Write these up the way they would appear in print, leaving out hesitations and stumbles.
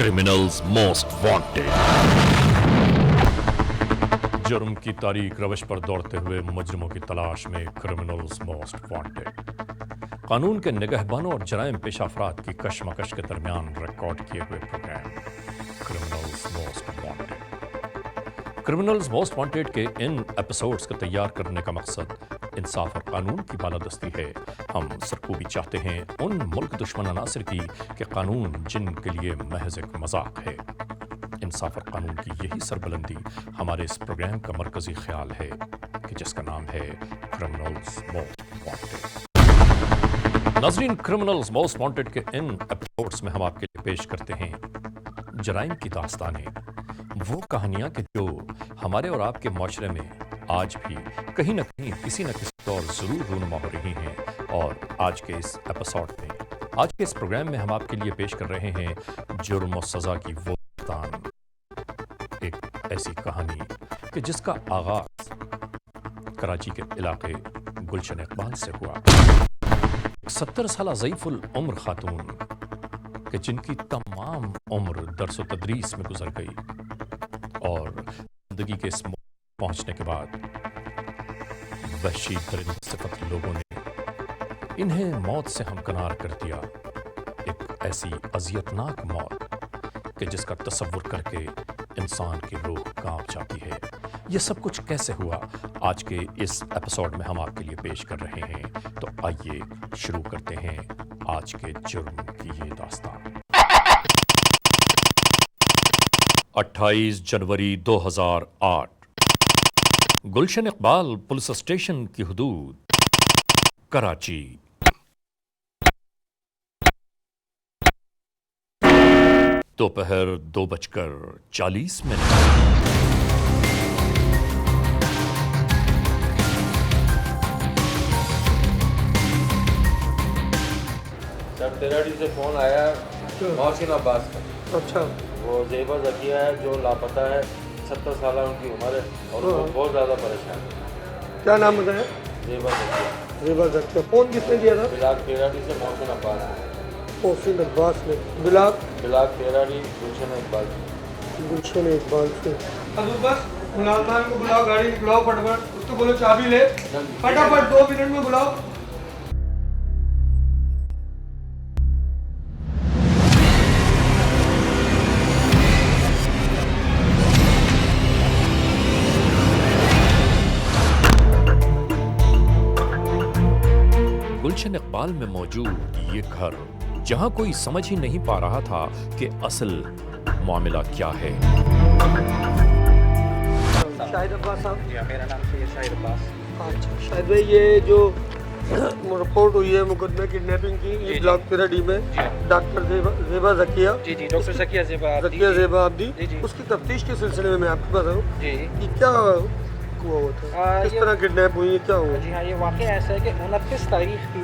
Criminals most wanted. जुर्म की तारीख रवश पर दौड़ते हुए मुजरिमों की तलाश में क्रिमिनल्स मोस्ट वांटेड। कानून के निगहबानों और जराइम पेशा अफराद की कशमकश के दरमियान रिकॉर्ड किए हुए programme criminals most wanted. Criminals most wanted के इन एपिसोड्स को तैयार करने का मकसद इंसाफ और कानून की बालादस्ती है। हम सरकूबी चाहते हैं उन मुल्क दुश्मन अनासिर की कि कानून जिनके लिए महज एक मजाक है। इंसाफ और कानून की यही सरबुलंदी हमारे इस प्रोग्राम का मरकजी ख्याल है कि जिसका नाम है क्रिमिनल्स मोस्ट वांटेड। नाज़रीन, क्रिमिनल्स मोस्ट वांटेड के इन एपिसोड्स में हम आपके लिए पेश करते हैं जराइम की दास्तानें, वो कहानियां कि जो हमारे और आपके माशरे में आज भी कहीं न कहीं किसी न किसी तौर जरूर रूनुमा हो रही हैं। और आज के इस एपिसोड में, आज के इस प्रोग्राम में हम आपके लिए पेश कर रहे हैं जुर्म और सजा की वो दास्तान, एक ऐसी कहानी कि जिसका आगाज कराची के इलाके गुलशन इकबाल से हुआ। 70 साल ज़ईफुल उम्र खातून कि जिनकी तमाम उम्र दरस व तदरीस में गुजर गई और जिंदगी के इस पहुंचने के बाद वहशी दरिंद सिफत लोगों ने इन्हें मौत से हमकनार कर दिया। एक ऐसी अजियतनाक मौत कि जिसका तसव्वुर करके इंसान की रूह कांप जाती है। ये सब कुछ कैसे हुआ, आज के इस एपिसोड में हम आपके लिए पेश कर रहे हैं। तो आइए शुरू करते हैं आज के जुर्म की ये दास्तान। 28 जनवरी 2008, गुलशन इकबाल पुलिस स्टेशन की हुदूद, कराची। दोपहर 2:40 सर तेराडी से फ़ोन आया मोहसिन अब्बास का। अच्छा, वो ज़ेबा ज़किया है जो लापता है। 70 साल उनकी उम्र है और वो बहुत ज़्यादा परेशान है। क्या नाम बताया? ज़ेबा ज़किया। ज़ेबा ज़किया। फ़ोन किसने किया था? बिलाक तेराडी से मोहसिन अब्बास। मोहसिन अब्बास ने। बिलाक तेराडी गुलशन इकबाल। गुलशन इकबाल से। अबू बस मुलाजमान को बुलाओ, गाड़ी बुलाओ फटाफट, उसको बोलो चाबी ले फटाफट, 2 मिनट में बुलाओ। गुलशन इकबाल में मौजूद ये घर, जहां कोई समझ ही नहीं पा रहा था कि असल मामला क्या है। शाहिद अब्बास साहब? जी हाँ, मेरा नाम है शाहिद अब्बास। अच्छा शाहिद भाई, ये जो रिपोर्ट हुई है मुकदमे किडनैपिंग की, ये ब्लॉक तेराडी में डॉक्टर ज़ेबा ज़किया, जी डॉक्टर ज़किया ज़ेबा आब्दी, जी। उसकी तफ्तीश के सिलसिले में मैं आपको बताऊँ जी कि क्या हुआ था, किस तरह किडनैप हुई, क्या हुआ? जी हाँ, ये वाक़या ऐसा है कि 29 तारीख की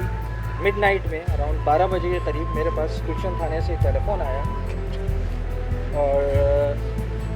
मिडनाइट में अराउंड 12 बजे के करीब मेरे पास गुलशन थाने से टेलीफ़ोन आया और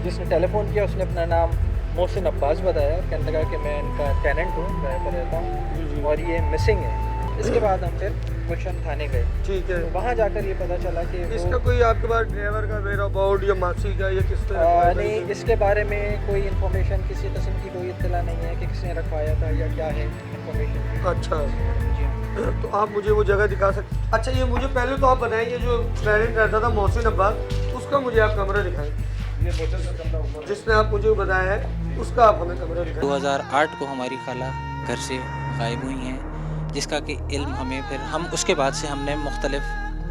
जिसने टेलीफ़ोन किया उसने अपना नाम मोहसिन अब्बास बताया। कहने लगा कि मैं इनका टेनेंट हूँ, किराए पर रहता हूँ और ये मिसिंग है। इसके बाद हम फिर गुलशन थाने गए। ठीक है। वहाँ जाकर ये पता चला कि इसका कोई आपके पास ड्राइवर का वेयर अबाउट या मासी का या किस तरह? नहीं, इसके बारे में कोई इन्फॉर्मेशन, किसी किस्म की कोई इत्तला नहीं है कि किसने रखवाया था या क्या है इन्फॉर्मेशन। अच्छा, जी हाँ। तो आप मुझे वो जगह दिखा सकते? अच्छा, ये मुझे पहले तो आप बताएं, ये जो क्लाइंट रहता था मोहसिन अब्बास, उसका मुझे आप कमरा दिखाएं। ये होटल का कमरा ऊपर जिसने आप मुझे बताया है उसका आप हमें कमरा दिखाएं। 2008 को हमारी खाला घर से गायब हुई हैं, जिसका कि इल्म हमें फिर हम उसके बाद से हमने मुख्तलिफ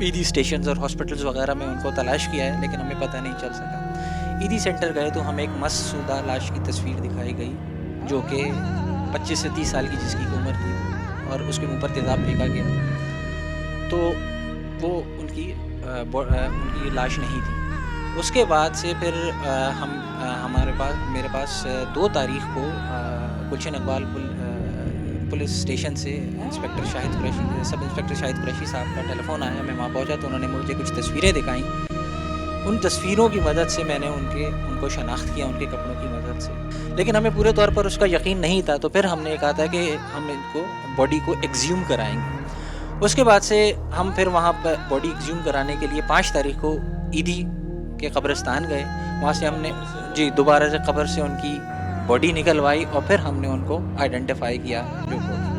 ईदी स्टेशंस और हॉस्पिटल्स वगैरह में उनको तलाश किया है, लेकिन हमें पता नहीं चल सका। ईदी सेंटर गए तो हमें एक मस्सूदा लाश की तस्वीर दिखाई गई जो कि 25 से 30 साल की जिसकी उम्र थी और उसके मुँह पर तेज़ाब फेंका गया, तो वो उनकी लाश नहीं थी। उसके बाद से फिर मेरे पास 2 तारीख को गुलशन इकबाल पुलिस स्टेशन से inspector Shahid Qureshi, sub inspector Shahid Qureshi साहब का टेलीफ़ोन आया। मैं वहाँ पहुँचा तो उन्होंने मुझे कुछ तस्वीरें दिखाई। उन तस्वीरों की मदद से मैंने उनको शनाख्त किया, उनके कपड़ों की मदद से, लेकिन हमें पूरे तौर पर उसका यकीन नहीं था। तो फिर हमने कहा था कि हम इनको बॉडी को एक्सह्यूम कराएंगे। उसके बाद से हम फिर वहाँ पर बॉडी एक्सह्यूम कराने के लिए 5 तारीख को ईदी के कब्रिस्तान गए, वहाँ से हमने जी दोबारा से कब्र से उनकी बॉडी निकलवाई और फिर हमने उनको आइडेंटिफाई किया जो बॉडी।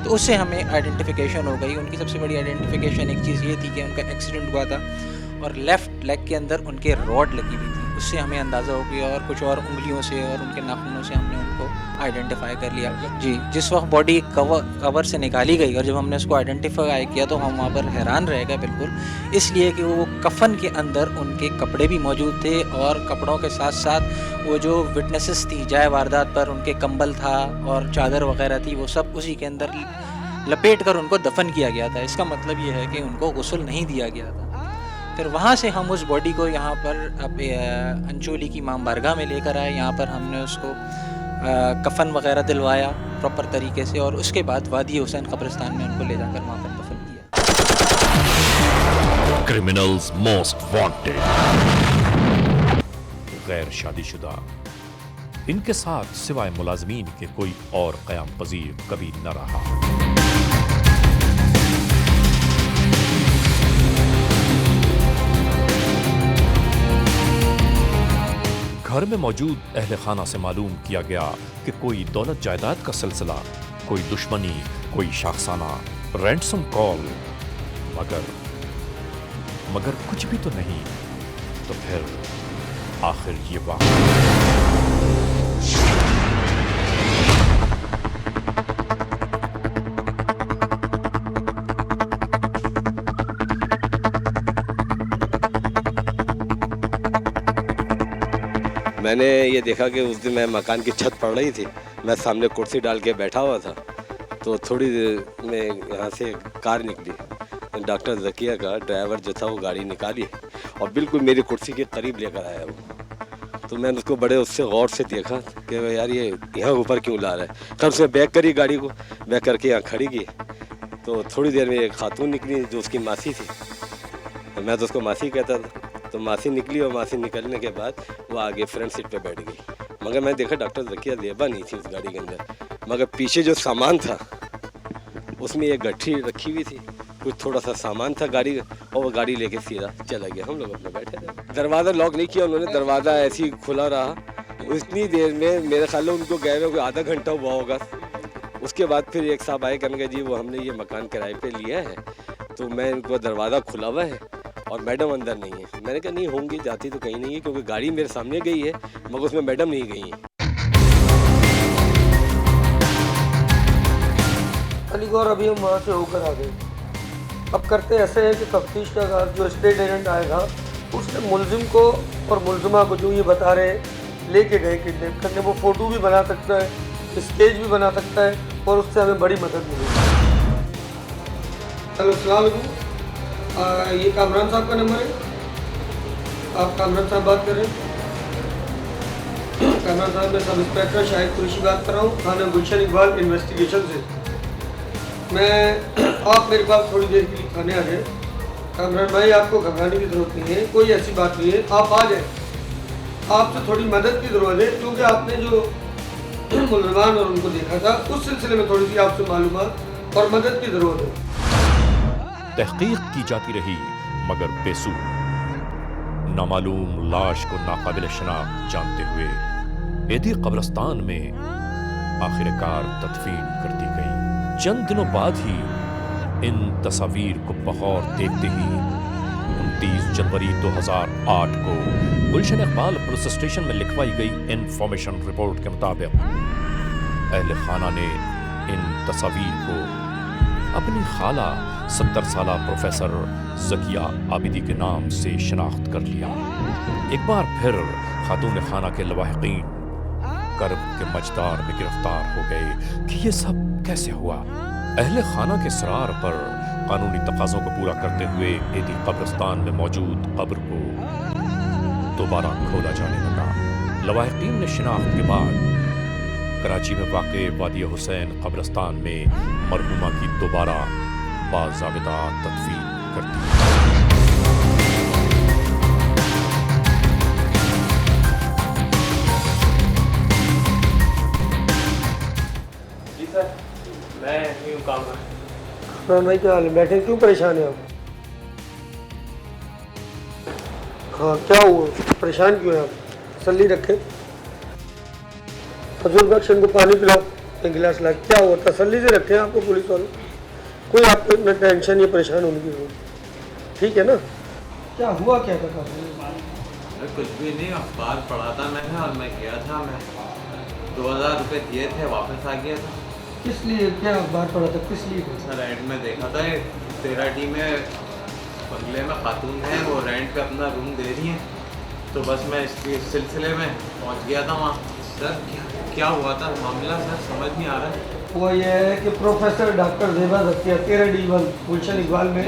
तो उससे हमें आइडेंटिफिकेशन हो गई। उनकी सबसे बड़ी आइडेंटिफिकेशन एक चीज़ ये थी कि उनका एक्सीडेंट हुआ था और लेफ़्ट लेग के अंदर उनके रॉड लगी हुई थी। उससे हमें अंदाज़ा हो गया और कुछ और उंगलियों से और उनके नाखूनों से हमने उनको आइडेंटिफाई कर लिया जी। जिस वक्त बॉडी कवर से निकाली गई और जब हमने उसको आइडेंटिफाई किया तो हम वहाँ पर हैरान रह गए बिल्कुल, इसलिए कि वो कफन के अंदर उनके कपड़े भी मौजूद थे और कपड़ों के साथ साथ वो जो विटनेसेस थी जाए वारदात पर, उनके कंबल था और चादर वगैरह थी, वो सब उसी के अंदर लपेट कर उनको दफन किया गया था। इसका मतलब ये है कि उनको गुस्ल नहीं दिया गया था। फिर वहाँ से हम उस बॉडी को यहाँ पर अब अंचोली की इमाम बारगाह में लेकर आए। यहाँ पर हमने उसको कफन वगैरह दिलवाया प्रॉपर तरीके से और उसके बाद वादी हुसैन कब्रिस्तान में उनको ले जाकर वहाँ पर दफन किया। क्रिमिनल्स मोस्ट वांटेड, गैर शादीशुदा, इनके साथ सिवाय मुलाजमीन के कोई और क़याम पजीर कभी न रहा। घर में मौजूद अहले खाना से मालूम किया गया कि कोई दौलत जायदाद का सिलसिला, कोई दुश्मनी, कोई शाखसाना, रैंसम कॉल, मगर कुछ भी तो नहीं। तो फिर आखिर ये मैंने ये देखा कि उस दिन मैं मकान की छत पड़ रही थी, मैं सामने कुर्सी डाल के बैठा हुआ था, तो थोड़ी देर में यहाँ से कार निकली। डॉक्टर ज़किया का ड्राइवर जो था वो गाड़ी निकाली और बिल्कुल मेरी कुर्सी के करीब लेकर आया वो। तो मैंने उसको बड़े उससे गौर से देखा कि यार ये यहाँ ऊपर क्यों ला रहा है। तब उसने बैक करी गाड़ी को, बैक करके यहाँ खड़ी की। तो थोड़ी देर में एक खातून निकली जो उसकी मासी थी, तो मैं तो उसको मासी कहता था। तो मासी निकली और मासी निकलने के बाद वो आगे फ्रंट सीट पे बैठ गई। मगर मैं देखा डॉक्टर ज़किया ज़ेबा नहीं थी उस गाड़ी के अंदर, मगर पीछे जो सामान था उसमें एक गट्ठी रखी हुई थी, कुछ थोड़ा सा सामान था गाड़ी का, और वो गाड़ी लेके सीधा चला गया। हम लोग अपने बैठे थे, दरवाज़ा लॉक नहीं किया उन्होंने, दरवाज़ा ऐसे ही खुला रहा। उतनी देर में मेरे ख्याल में उनको गए हुए आधा घंटा हुआ होगा। उसके बाद फिर एक साहब आए, कहने जी वो हमने ये मकान किराए पे लिया है, तो मैं इनको दरवाज़ा खुला हुआ है और मैडम अंदर नहीं है। मैंने कहा नहीं होंगी, जाती तो कहीं नहीं है, क्योंकि गाड़ी मेरे सामने गई है मगर उसमें मैडम नहीं गई है। अलीगढ़ अभी हम वहाँ से होकर आ गए। अब करते ऐसे हैं कि तफ्तीश का जो स्टेट एजेंट आएगा उसने मुलजिम को और मुलजिमा को जो ये बता रहे हैं लेके गए किडनैप करने, वो फ़ोटो भी बना सकता है, स्केच भी बना सकता है और उससे हमें बड़ी मदद मिलेगी। हेलो अस्सलाम वालेकुम, ये कामरान साहब का नंबर है? आप कामरान साहब बात कर रहे हैं? कामरान साहब, मैं सब इंस्पेक्टर शाहिद कुरैशी बात कर रहा हूँ, थाना गुलशन इकबाल इन्वेस्टिगेशन से। आप मेरे पास थोड़ी देर के लिए थाने आ जाए। कामरान भाई, आपको घबराने की ज़रूरत नहीं है, कोई ऐसी बात नहीं है, आप आ जाए। आपसे थोड़ी मदद की ज़रूरत है, क्योंकि आपने जो मुलजमान और उनको देखा था उस सिलसिले में थोड़ी सी आपसे मालूमात और मदद की ज़रूरत है। तहकीक की जाती रही मगर बेसूर। नामालूम लाश को नाकाबिल शनाख्त जानते हुए एदी कब्रिस्तान में आखिरकार तदफीन कर दी गई। चंद दिनों बाद ही इन तस्वीर को बगौर देखते ही 29 जनवरी 2008 को गुलशन इकबाल पुलिस स्टेशन में लिखवाई गई इंफॉर्मेशन रिपोर्ट के मुताबिक अहले खाना ने इन तस्वीर को अपनी खाला 70 साला प्रोफेसर ज़किया आबिदी के नाम से शनाख्त कर लिया। एक बार फिर खातून खाना के लवाहिकीन कर्ब के मजदार में गिरफ्तार हो गए कि ये सब कैसे हुआ। अहले खाना के इसरार पर कानूनी तकाज़ों को पूरा करते हुए एदी कब्रिस्तान में मौजूद कब्र को दोबारा खोला जाने लगा। लवाहिकीन ने शिनाख्त के बाद कराची में वाक़े वादी हुसैन कब्रिस्तान में मरहूमा की दोबारा बाज़ाबिता तदफीन कर दी। जी सर, मैं यूँ काम कर। हाँ भाई, क्या हाल है? बैठे क्यों परेशान है आप? हाँ क्या हुआ, परेशान क्यों हैं आप? तसल्ली रखें। हजूर बख्श इनको पानी पिलाओ, एक गिलास ला। क्या हुआ, तसल्ली से रखें आपको पुलिस वाले, कोई आपको इतना टेंशन या परेशान होने की जरूरत, ठीक है ना? क्या हुआ, क्या था? कुछ भी नहीं, अखबार पढ़ा था मैंने और मैं गया था, मैं 2000 रुपये दिए थे, वापस आ गया था। किस लिए, क्या अखबार पढ़ा था, किस लिए? सर एड में देखा था 13D में बंगले में खातून है, वो रेंट पे अपना रूम दे रही हैं, तो बस मैं इसके सिलसिले में पहुंच गया था वहाँ। सर क्या हुआ था मामला, सर समझ नहीं आ रहा है। वो ये है कि professor doctor Zeba Zakia 13D1 गुलशन इकबाल में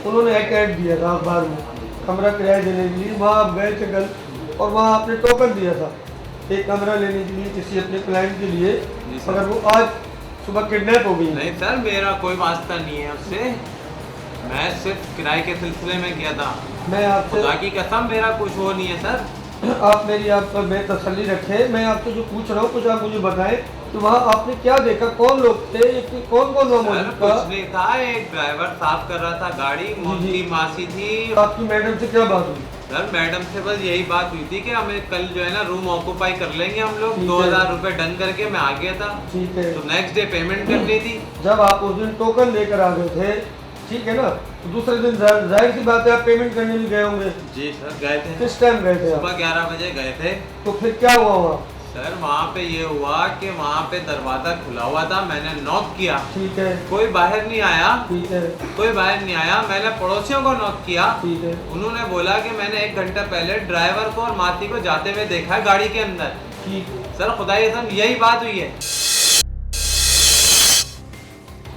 उन्होंने एक ऐड दिया था अखबार में कमरा किराया देने के लिए। वहाँ आप गए थे कल और वहाँ आपने टोकन दिया था एक कमरा लेने के लिए किसी अपने क्लाइंट के लिए, मगर वो आज सुबह किडनैप हो गई। नहीं सर, मेरा कोई वास्ता नहीं है उससे, मैं सिर्फ किराए के सिलसिले में गया था। मैं आपसे, खुदा की कसम मेरा कुछ वो नहीं है सर। आप मेरी आप पर मैं तसल्ली रखें। मैं आपसे जो पूछ रहा हूँ कुछ आप मुझे बताएं कि वहाँ आपने क्या देखा, कौन लोग थे, कौन कौन वहाँ मौजूद था? कुछ नहीं था, एक ड्राइवर साफ कर रहा था गाड़ी, उनकी मासी थी। आपकी मैडम से क्या बात हुई? सर मैडम से बस यही बात हुई थी कि हमें कल जो है ना रूम ऑक्यूपाई कर लेंगे हम लोग। ठीक है। 2000 रुपये डन करके मैं आ गया था, ठीक है। तो नेक्स्ट डे पेमेंट करनी थी। जब आप उस दिन टोकन लेकर आ गए थे, ठीक है ना, तो दूसरे दिन जाहिर सी बात है आप पेमेंट करने भी गए होंगे। जी सर गए थे। किस टाइम गए थे आप? सुबह 11 बजे गए थे। तो फिर क्या हुआ वहाँ? सर वहाँ पे ये हुआ कि वहाँ पे दरवाज़ा खुला हुआ था, मैंने नॉक किया, ठीक है, कोई बाहर नहीं आया, ठीक है, कोई बाहर नहीं आया। मैंने पड़ोसियों को नॉक किया, ठीक है, उन्होंने बोला कि मैंने 1 घंटा पहले ड्राइवर को और मासी को जाते हुए देखा है गाड़ी के अंदर। ठीक है। सर खुदा की कसम यही बात हुई है।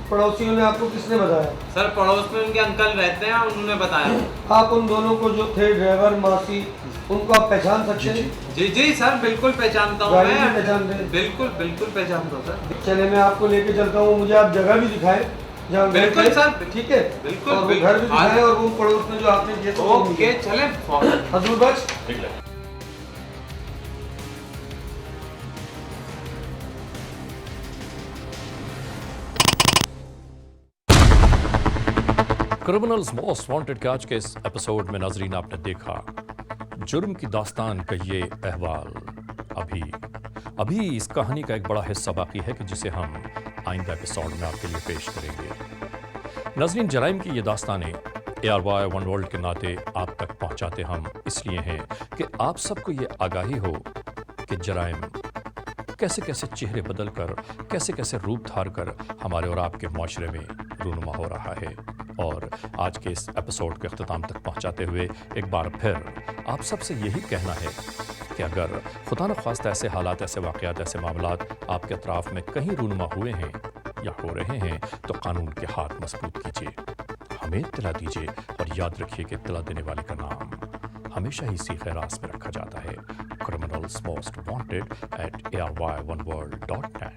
पड़ोसियों ने आपको किसने बताया? सर पड़ोस में उनके अंकल रहते हैं, उन्होंने बताया। आप उन दोनों को जो थे ड्राइवर मासी, उनको आप पहचान सकते हैं? जी जी सर बिल्कुल पहचानता हूँ गाड़ी से मैं, पहचानते हैं? बिल्कुल बिल्कुल पहचानता हूँ सर। चले मैं आपको लेके चलता हूँ, मुझे आप जगह भी दिखाएं जहाँ गए बिल्कुल थे। सर, ठीक है, बिल्कुल, और वो बिल्कुल। घर भी दिखाएं और वो पड़ोस में जो आपने किए थे वो भी ओके दिखाएं। चले। हजूर बख्श, क्रिमिनल्स मोस्ट वांटेड के आज के इस एपिसोड में नाजरीन आपने देखा जुर्म की दास्तान का ये अहवाल। अभी इस कहानी का एक बड़ा हिस्सा बाकी है कि जिसे हम आइंदा एपिसोड में आपके लिए पेश करेंगे। नाजरीन, जराइम की ये दास्तानें ARY वन वर्ल्ड के नाते आप तक पहुंचाते हम इसलिए हैं कि आप सबको ये आगाही हो कि जराइम कैसे कैसे चेहरे बदल कर, कैसे कैसे रूप धार कर हमारे और आपके माशरे में रूनुमा हो रहा है। और आज के इस एपिसोड के अख्ताम तक पहुंचाते हुए एक बार फिर आप सबसे यही कहना है कि अगर खुदा न ख्वास्ता ऐसे हालात, ऐसे वाक़यात, ऐसे मामलात आपके अतराफ़ में कहीं रूनुमा हुए हैं या हो रहे हैं तो कानून के हाथ मजबूत कीजिए, हमें इत्तला दीजिए और याद रखिए कि इत्तला देने वाले का नाम हमेशा ही सीखे रास में रखा जाता है। Criminals most wanted at ARY1world.net।